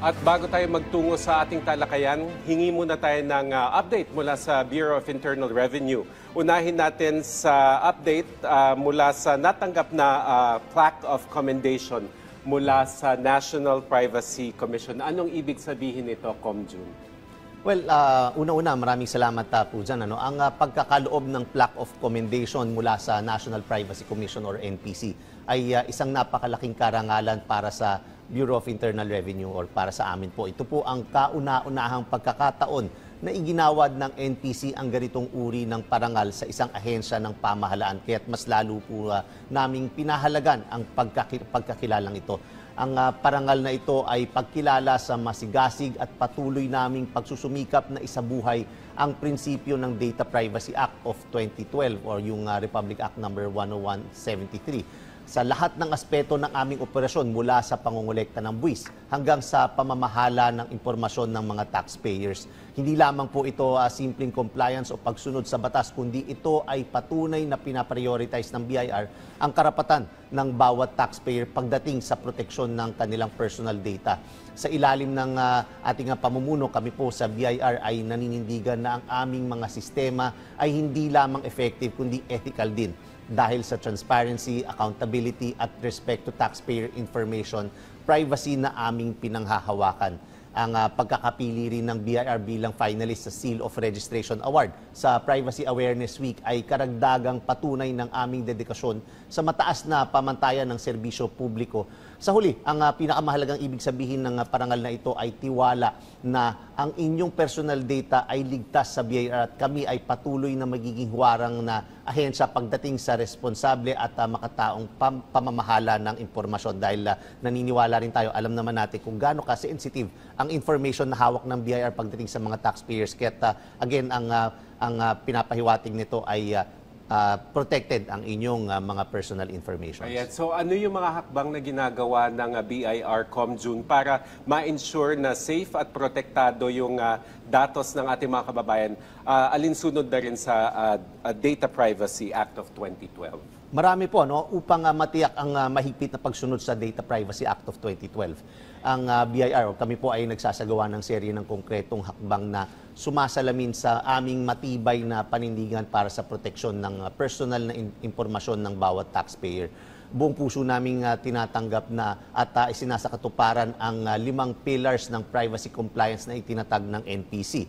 At bago tayo magtungo sa ating talakayan, hingi muna tayo ng update mula sa Bureau of Internal Revenue. Unahin natin sa update mula sa natanggap na plaque of commendation mula sa National Privacy Commission. Anong ibig sabihin nito, Comjun? Well, una-una, maraming salamat po dyan. Ang pagkakaloob ng plaque of commendation mula sa National Privacy Commission or NPC ay isang napakalaking karangalan para sa Bureau of Internal Revenue or para sa amin po. Ito po ang kauna-unahang pagkakataon na iginawad ng NPC ang ganitong uri ng parangal sa isang ahensya ng pamahalaan. Kaya't mas lalo po naming pinahalagan ang pagkakilalang ito. Ang parangal na ito ay pagkilala sa masigasig at patuloy naming pagsusumikap na isabuhay ang prinsipyo ng Data Privacy Act of 2012 or yung Republic Act number 10173 sa lahat ng aspeto ng aming operasyon mula sa pangongolekta ng buwis hanggang sa pamamahala ng impormasyon ng mga taxpayers. Hindi lamang po ito simpleng compliance o pagsunod sa batas, kundi ito ay patunay na pinaprioritize ng BIR ang karapatan ng bawat taxpayer pagdating sa proteksyon ng kanilang personal data. Sa ilalim ng ating pamumuno, kami po sa BIR ay naninindigan na ang aming mga sistema ay hindi lamang effective kundi ethical din. Dahil sa transparency, accountability at respect to taxpayer information, privacy na aming pinanghahawakan. Ang pagkakapili rin ng BIR bilang finalist sa Seal of Registration Award sa Privacy Awareness Week ay karagdagang patunay ng aming dedikasyon sa mataas na pamantayan ng serbisyo publiko. Sa huli, ang pinakamahalagang ibig sabihin ng parangal na ito ay tiwala na ang inyong personal data ay ligtas sa BIR at kami ay patuloy na magiging huwarang na ahensya pagdating sa responsable at makataong pamamahala ng impormasyon. Dahil naniniwala rin tayo, alam naman natin kung gaano ka-sensitive ang information na hawak ng BIR pagdating sa mga taxpayers. Kaya again, ang pinapahiwatig nito ay protected ang inyong mga personal information. Ayan. So ano yung mga hakbang na ginagawa ng BIR Comjun para ma-ensure na safe at protektado yung datos ng ating mga kababayan alinsunod na rin sa Data Privacy Act of 2012? Marami po upang matiyak ang mahigpit na pagsunod sa Data Privacy Act of 2012. Ang BIR, kami po ay nagsasagawa ng serye ng konkretong hakbang na sumasalamin sa aming matibay na panindigan para sa proteksyon ng personal na impormasyon ng bawat taxpayer. Buong puso naming tinatanggap na at isinasakatuparan ang 5 pillars ng privacy compliance na itinatag ng NPC.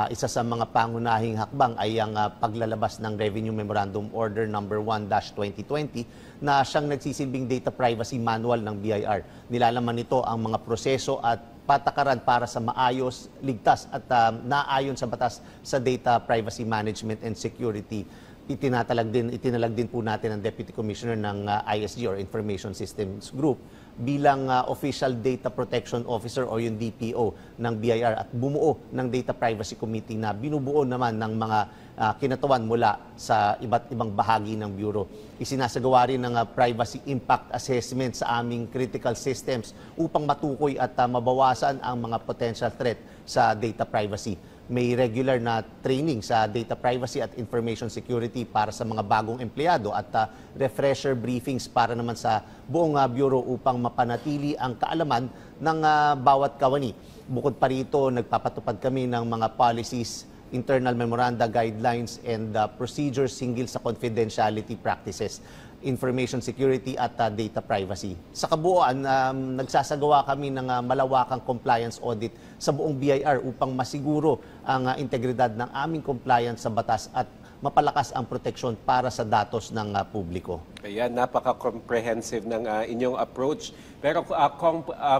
Isa sa mga pangunahing hakbang ay ang paglalabas ng Revenue Memorandum Order number 1-2020 na siyang nagsisilbing data privacy manual ng BIR. Nilalaman nito ang mga proseso at patakaran para sa maayos, ligtas at naayon sa batas sa data privacy management and security. Itinalag din po natin ang Deputy Commissioner ng ISG or Information Systems Group bilang Official Data Protection Officer o yung DPO ng BIR at bumuo ng Data Privacy Committee na binubuo naman ng mga kinatawan mula sa iba't ibang bahagi ng Bureau. Isinasagawa rin ng Privacy Impact Assessment sa aming critical systems upang matukoy at mabawasan ang mga potential threat sa data privacy. May regular na training sa data privacy at information security para sa mga bagong empleyado at refresher briefings para naman sa buong bureau upang mapanatili ang kaalaman ng bawat kawani. Bukod pa rito, nagpapatupad kami ng mga policies, internal memoranda, guidelines, and procedures hinggil sa confidentiality practices, information security at data privacy. Sa kabuuan, nagsasagawa kami ng malawakang compliance audit sa buong BIR upang masiguro ang integridad ng aming compliance sa batas at mapalakas ang proteksyon para sa datos ng publiko. Ayan, napaka-comprehensive ng inyong approach. Pero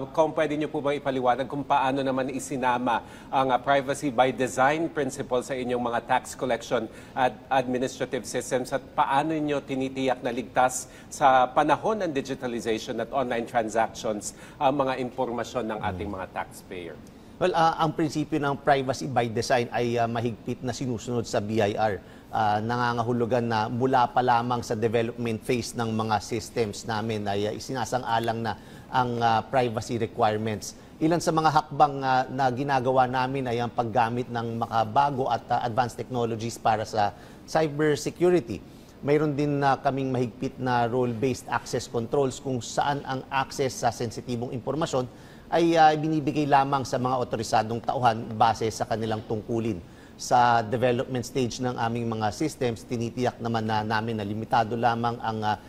kung pwede niyo po bang ipaliwanag kung paano naman isinama ang privacy by design principle sa inyong mga tax collection at administrative systems at paano niyo tinitiyak na ligtas sa panahon ng digitalization at online transactions ang mga impormasyon ng ating mga taxpayer? Well, ang prinsipyo ng privacy by design ay mahigpit na sinusunod sa BIR. Nangangahulugan na mula pa lamang sa development phase ng mga systems namin ay isinasang-alang na ang privacy requirements. Ilan sa mga hakbang na ginagawa namin ay ang paggamit ng makabago at advanced technologies para sa cyber security. Mayroon din kaming mahigpit na role-based access controls kung saan ang access sa sensitibong impormasyon ay binibigay lamang sa mga otorisadong tauhan base sa kanilang tungkulin. Sa development stage ng aming mga systems, tinitiyak naman na namin na limitado lamang ang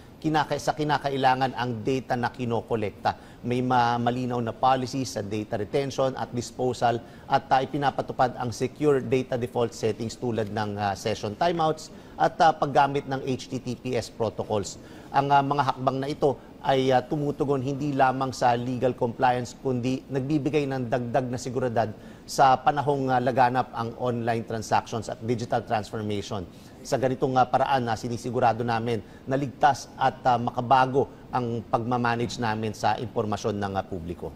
sa kinakailangan ang data na kinokolekta. May malinaw na policies sa data retention at disposal at ipinapatupad ang secure data default settings tulad ng session timeouts at paggamit ng HTTPS protocols. Ang mga hakbang na ito ay tumutugon hindi lamang sa legal compliance kundi nagbibigay ng dagdag na seguridad sa panahong laganap ang online transactions at digital transformation. Sa ganitong paraan na sinisigurado namin na ligtas at makabago ang pagmamanage namin sa impormasyon ng publiko.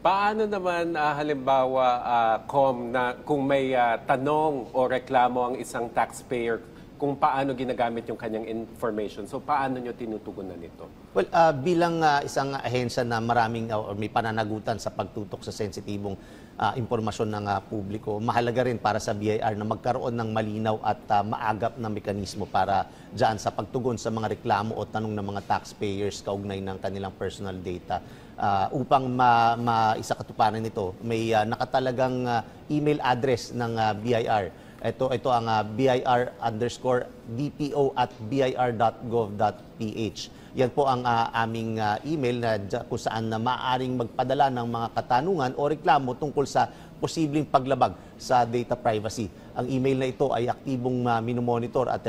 Paano naman halimbawa na kung may tanong o reklamo ang isang taxpayer kung paano ginagamit yung kanyang information. So paano nyo tinutugunan ito? Well, bilang isang ahensya na maraming may pananagutan sa pagtutok sa sensitibong impormasyon ng publiko, mahalaga rin para sa BIR na magkaroon ng malinaw at maagap na mekanismo para dyan sa pagtugon sa mga reklamo o tanong ng mga taxpayers kaugnay ng kanilang personal data. Upang maisakatuparan nito, may nakatalagang email address ng BIR. Ito ang BIR_DPO@bir.gov.ph. Yan po ang aming email na kung saan na maaaring magpadala ng mga katanungan o reklamo tungkol sa posibleng paglabag sa data privacy. Ang email na ito ay aktibong minomonitor at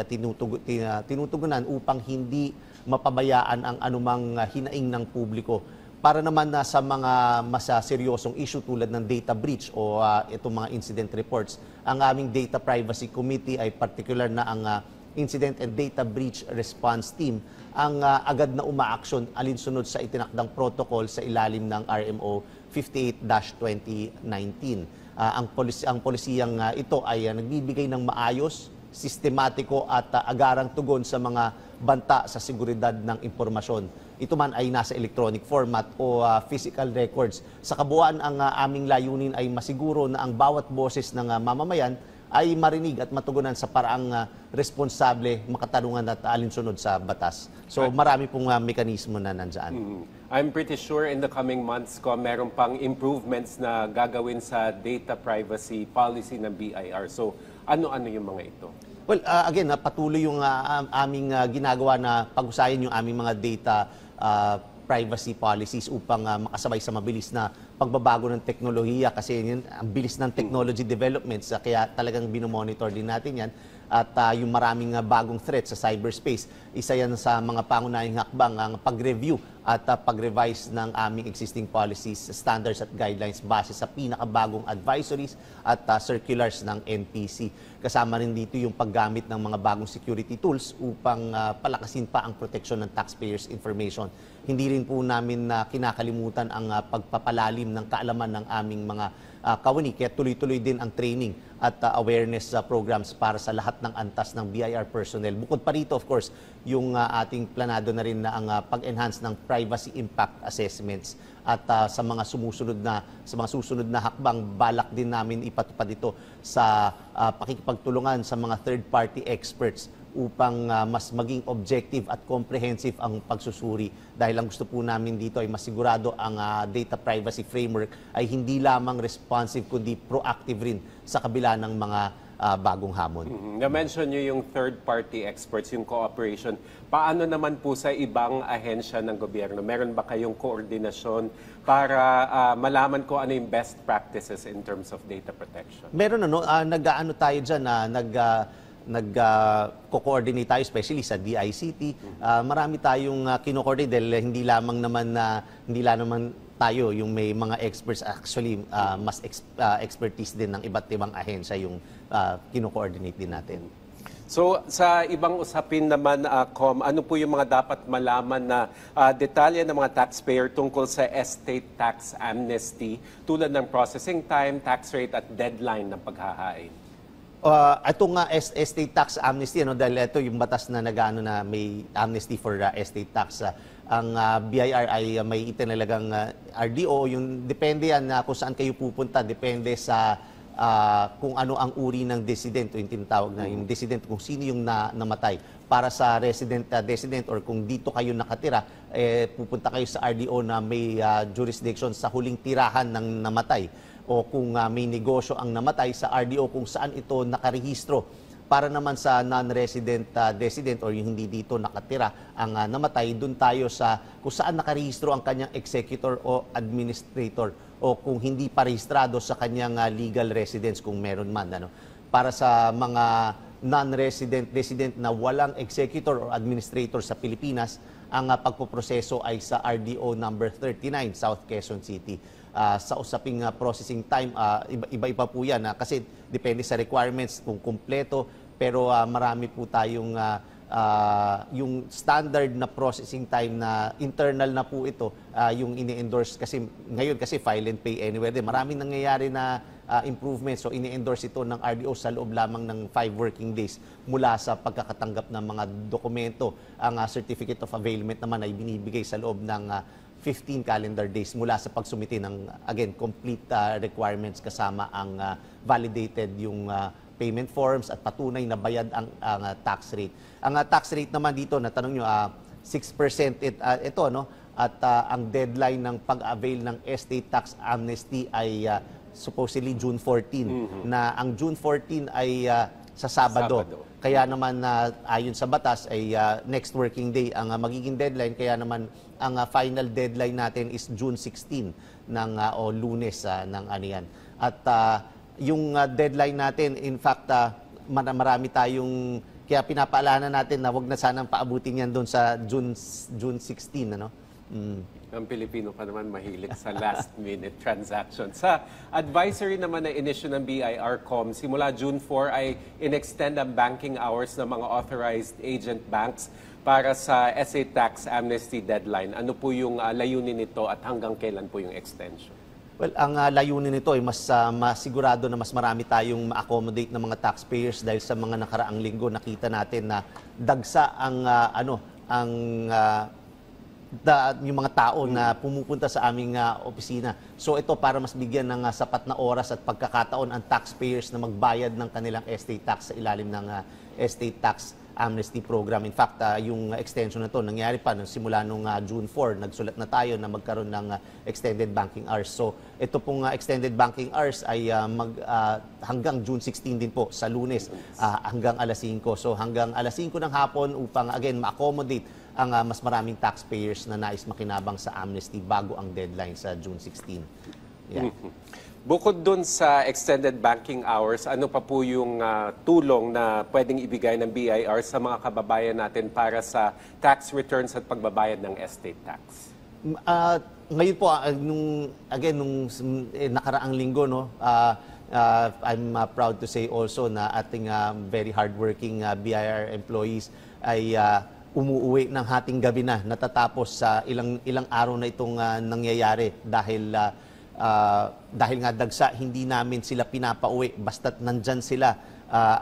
tinutugunan upang hindi mapabayaan ang anumang hinaing ng publiko. Para naman sa mga mas seryosong issue tulad ng data breach o itong mga incident reports, ang aming Data Privacy Committee ay particular na ang Incident and Data Breach Response Team ang agad na umaaksyon alinsunod sa itinakdang protocol sa ilalim ng RMO 58-2019. Ang polisiyang ito ay nagbibigay ng maayos, sistematiko at agarang tugon sa mga banta sa seguridad ng impormasyon. Ito man ay nasa electronic format o physical records. Sa kabuuan, ang aming layunin ay masiguro na ang bawat boses ng mamamayan ay marinig at matugunan sa paraang responsable, makatarungan at alinsunod sa batas. So marami pong mekanismo na nandyan. I'm pretty sure in the coming months meron pang improvements na gagawin sa data privacy policy ng BIR. So ano-ano yung mga ito? Well, again, patuloy yung aming ginagawa na pag-usayan yung aming mga data privacy policies upang makasabay sa mabilis na pagbabago ng teknolohiya kasi yun, ang bilis ng technology developments kaya talagang binomonitor din natin yan at yung maraming bagong threats sa cyberspace. Isa yan sa mga pangunahing hakbang ang pag-review at pag-revise ng aming existing policies, standards at guidelines base sa pinakabagong advisories at circulars ng NPC. Kasama rin dito yung paggamit ng mga bagong security tools upang palakasin pa ang proteksyon ng taxpayers' information. Hindi rin po namin kinakalimutan ang pagpapalalim ng kaalaman ng aming mga kawani. Kaya tuloy-tuloy din ang training at awareness programs para sa lahat ng antas ng BIR personnel. Bukod pa rito, of course, yung ating planado na rin na ang pag-enhance ng privacy impact assessments at sa mga susunod na hakbang balak din namin ipatupad ito sa pakikipagtulungan sa mga third-party experts upang mas maging objective at comprehensive ang pagsusuri dahil ang gusto po namin dito ay masigurado ang data privacy framework ay hindi lamang responsive kundi proactive rin sa kabila ng mga bagong hamon. Na-mention nyo yung third-party experts, yung cooperation. Paano naman po sa ibang ahensya ng gobyerno? Meron ba kayong koordinasyon para malaman ko ano yung best practices in terms of data protection? Meron nag-aano tayo dyan nag-coordinate tayo, especially sa DICT. Marami tayong kino-coordinate dahil hindi lamang tayo yung may mga experts. Actually, mas expertise din ng iba't ibang ahensya yung kino-coordinate din natin. So sa ibang usapin naman, ano po yung mga dapat malaman na detalye ng mga taxpayer tungkol sa estate tax amnesty tulad ng processing time, tax rate at deadline ng paghahain? Ito nga estate tax amnesty, dahil ito yung batas na na may amnesty for estate tax. Ang BIR ay may itinalagang RDO, yung depende yan kung saan kayo pupunta, depende sa kung ano ang uri ng resident o yung tinatawag na yung resident, kung sino yung namatay. Para sa resident or kung dito kayo nakatira, pupunta kayo sa RDO na may jurisdiction sa huling tirahan ng namatay o kung may negosyo ang namatay sa RDO kung saan ito nakarehistro. Para naman sa non-resident resident or yung hindi dito nakatira ang namatay, doon tayo sa kung saan nakarehistro ang kanyang executor o administrator o kung hindi pa rehistrado sa kanyang legal residence kung meron man. Para sa mga non-resident resident na walang executor or administrator sa Pilipinas, ang pagpoproseso ay sa RDO number 39, South Quezon City. Sa usaping processing time, iba-iba po yan kasi depende sa requirements kung kumpleto, pero marami po tayong yung standard na processing time na internal na po ito, yung ini-endorse kasi ngayon kasi file and pay anywhere din. Maraming nangyayari na improvements, so ini-endorse ito ng RDO sa loob lamang ng 5 working days mula sa pagkakatanggap ng mga dokumento. Ang certificate of availment naman ay binibigay sa loob ng 15 calendar days mula sa pagsumite ng, again, complete requirements kasama ang validated yung payment forms at patunay na bayad ang tax rate. Ang tax rate naman dito, natanong nyo, 6% ito, no? At ang deadline ng pag-avail ng estate tax amnesty ay supposedly June 14, na ang June 14 ay sa Sabado. Kaya naman ayon sa batas ay next working day ang magiging deadline, kaya naman ang final deadline natin is June 16 ng o Lunes ng ano yan. At yung deadline natin, in fact, marami tayong, kaya pinapaalala natin na wag na sanang paabutin yan doon sa June 16, ano? Ang Pilipino pa naman mahilig sa last-minute transaction. Sa advisory naman na inisyu ng BIRCom, simula June 4 ay in-extend ang banking hours ng mga authorized agent banks para sa SA tax amnesty deadline. Ano po yung layunin nito at hanggang kailan po yung extension? Well, ang layunin nito ay mas masigurado na mas marami tayong ma-accommodate ng mga taxpayers dahil sa mga nakaraang linggo nakita natin na dagsa ang yung mga tao na pumupunta sa aming opisina. So ito para mas bigyan ng sapat na oras at pagkakataon ang taxpayers na magbayad ng kanilang estate tax sa ilalim ng estate tax amnesty program. In fact, yung extension na to nangyari pa nung simula nung June 4, nagsulat na tayo na magkaroon ng extended banking hours. So ito pong extended banking hours ay hanggang June 16 din po sa Lunes hanggang alas 5. So hanggang alas 5 ng hapon upang again ma-accommodate ang mas maraming taxpayers na nais makinabang sa amnesty bago ang deadline sa June 16. Yeah. Bukod dun sa extended banking hours, ano pa po yung tulong na pwedeng ibigay ng BIR sa mga kababayan natin para sa tax returns at pagbabayad ng estate tax? Ngayon po, nung nakaraang linggo, no, I'm proud to say also na ating very hardworking BIR employees ay umuuwi ng hating gabi na, natatapos sa ilang araw na itong nangyayari dahil nga dagsa hindi namin sila pinapauwi basta't nandyan sila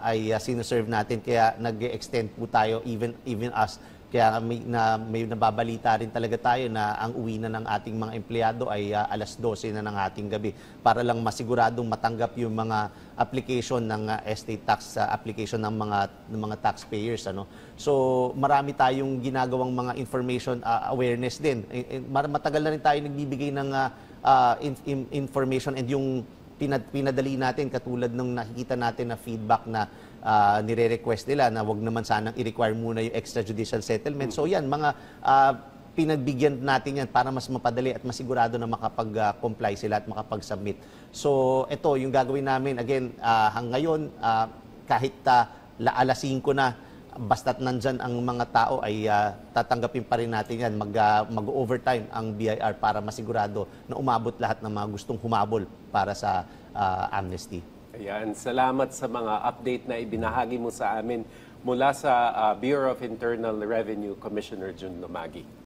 ay sinoserve natin, kaya nag-extend po tayo even us. Kaya may nababalita rin talaga tayo na ang uwi na ng ating mga empleyado ay alas 12 na ng ating gabi para lang masiguradong matanggap yung mga application ng estate tax application ng mga taxpayers, ano. So marami tayong ginagawang mga information awareness din. Matagal na rin tayo nagbibigay ng information, and yung pinadali natin katulad ng nakikita natin na feedback na nire-request nila na wag naman sanang i-require muna yung extrajudicial settlement. So yan, mga pinagbigyan natin yan para mas mapadali at masigurado na makapag-comply sila at makapag-submit. So ito yung gagawin namin. Again, ngayon, kahit alas 5 na, basta't nandyan ang mga tao ay tatanggapin pa rin natin yan. Mag-overtime ang BIR para masigurado na umabot lahat ng mga gustong humabol para sa amnesty. Ayan, salamat sa mga update na ibinahagi mo sa amin mula sa Bureau of Internal Revenue Commissioner Jun Lumagi.